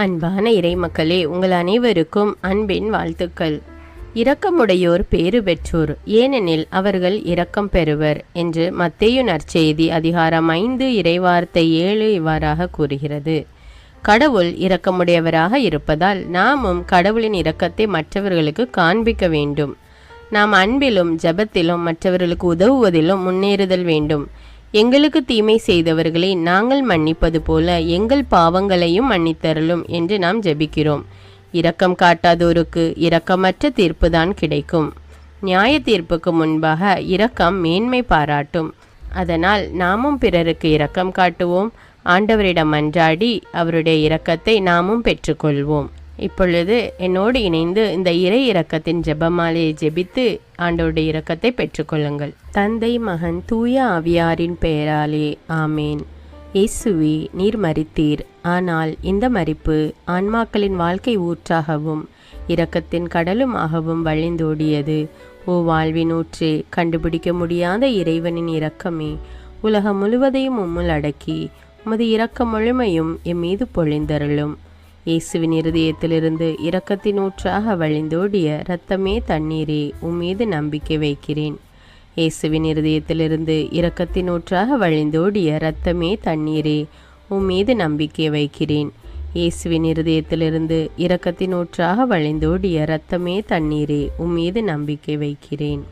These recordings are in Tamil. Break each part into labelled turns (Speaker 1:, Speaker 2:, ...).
Speaker 1: அன்பான இறைமக்களே, உங்கள் அனைவருக்கும் அன்பின் வாழ்த்துக்கள். இரக்கமுடையோர் பேறு பெற்றோர், ஏனெனில் அவர்கள் இரக்கம் பெறுவர் என்று மத்தேயு நற்செய்தி அதிகாரம் 5 இறைவார்த்தை 7 இவ்வாறாக கூறுகிறது. கடவுள் இரக்கமுடையவராக இருப்பதால் நாமும் கடவுளின் இரக்கத்தை மற்றவர்களுக்கு காண்பிக்க வேண்டும். நாம் அன்பிலும் ஜெபத்திலும் மற்றவர்களுக்கு உதவுவதிலும் முன்னேறுதல் வேண்டும். எங்களுக்கு தீமை செய்தவர்களை நாங்கள் மன்னிப்பது போல எங்கள் பாவங்களையும் மன்னித்தருளும் என்று நாம் ஜெபிக்கிறோம். இரக்கம் காட்டாதோருக்கு இரக்கமற்ற தீர்ப்புதான் கிடைக்கும். நியாய தீர்ப்புக்கு முன்பாக இரக்கம் மேன்மை பாராட்டும். அதனால் நாமும் பிறருக்கு இரக்கம் காட்டுவோம். ஆண்டவரிடம் மன்றாடி அவருடைய இரக்கத்தை நாமும் பெற்றுக்கொள்வோம். இப்பொழுது என்னோடு இணைந்து இந்த இறை இரக்கத்தின் ஜெபமாலையை ஜெபித்து ஆண்டவருடைய இரக்கத்தை பெற்றுக்கொள்ளுங்கள். தந்தை, மகன், தூய ஆவியாரின் பெயராலே ஆமேன். இயேசுவே, நீர் மரித்தீர். ஆனால் இந்த மரிப்பு ஆன்மாக்களின் வாழ்க்கை ஊற்றாகவும் இரக்கத்தின் கடலுமாகவும் வழிந்தோடியது. ஓ வாழ்வின் ஊற்றே, கண்டுபிடிக்க முடியாத இறைவனின் இரக்கமே, உலகம் முழுவதையும் உம்முள் அடக்கி உமது இரக்க முழுமையும் எம் மீது பொழிந்தருளும். இயேசுவின் இருதயத்திலிருந்து இரக்கத்தின் ஊற்றாக வழிந்தோடிய இரத்தமே தண்ணீரே, உம்மீது நம்பிக்கை வைக்கிறேன். இயேசுவின் இருதயத்திலிருந்து இரக்கத்தின் ஊற்றாக வழிந்தோடிய இரத்தமே தண்ணீரே, உம்மீது நம்பிக்கை வைக்கிறேன். இயேசுவின் இருதயத்திலிருந்து இரக்கத்தின் ஊற்றாக வழிந்தோடிய இரத்தமே தண்ணீரே, உம்மீது நம்பிக்கை வைக்கிறேன்.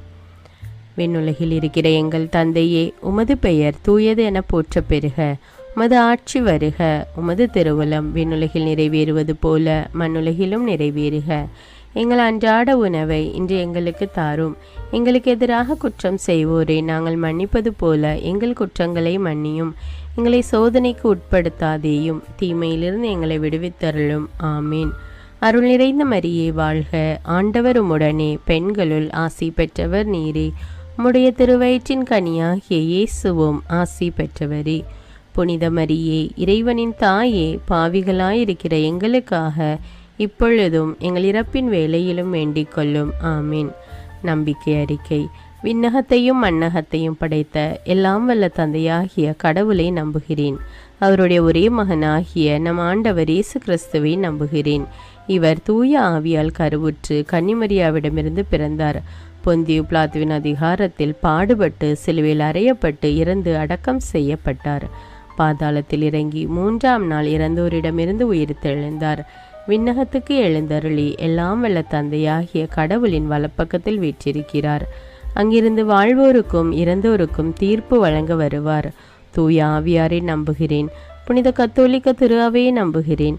Speaker 1: விண்ணுலகில் இருக்கிற எங்கள் தந்தையே, உமது பெயர் தூயது என போற்ற பெறுக. உமது ஆட்சி வருக. உமது திருவுளம் விண்ணுலகில் நிறைவேறுவது போல மண்ணுலகிலும் நிறைவேறுக. எங்கள் அன்றாட உணவை இன்று எங்களுக்கு தாரும். எங்களுக்கு எதிராக குற்றம் செய்வோரை நாங்கள் மன்னிப்பது போல எங்கள் குற்றங்களை மன்னியும். எங்களை சோதனைக்கு உட்படுத்தாதேயும், தீமையிலிருந்து எங்களை விடுவித்தருளும். ஆமீன். அருள் நிறைந்த மரியே வாழ்க. ஆண்டவர் உம்முடனே, பெண்களுள் ஆசி பெற்றவர் நீரே. உம்முடைய திருவயிற்றின் கனியாகிய இயேசுவும் ஆசி பெற்றவரே. புனித மரியே, இறைவனின் தாயே, பாவிகளாயிருக்கிற எங்களுக்காக இப்பொழுதும் எங்கள் இறப்பின் வேளையிலும் வேண்டிக் கொள்ளும். ஆமீன். நம்பிக்கை அறிக்கை. விண்ணகத்தையும் மண்ணகத்தையும் படைத்த எல்லாம் வல்ல தந்தையாகிய கடவுளை நம்புகிறேன். அவருடைய ஒரே மகனாகிய நம் ஆண்டவர் இயேசு கிறிஸ்துவை நம்புகிறேன். இவர் தூய ஆவியால் கருவுற்று கன்னிமரியாவிடமிருந்து பிறந்தார். பொந்தியு பிலாத்துவின் அதிகாரத்தில் பாடுபட்டு சிலுவையில் அறையப்பட்டு இறந்து அடக்கம் செய்யப்பட்டார். பாதாளத்தில் இறங்கி 3ஆம் நாள் இறந்தோரிடமிருந்து உயிர்த்தெழுந்தார். விண்ணகத்துக்கு எழுந்தருளி எல்லாம் வல்ல தந்தையாகிய கடவுளின் வலப்பக்கத்தில் வீற்றிருக்கிறார். அங்கிருந்து வாழ்வோருக்கும் இறந்தோருக்கும் தீர்ப்பு வழங்க வருவார். தூய ஆவியாரை நம்புகிறேன். புனித கத்தோலிக்க திரு அவையை நம்புகிறேன்.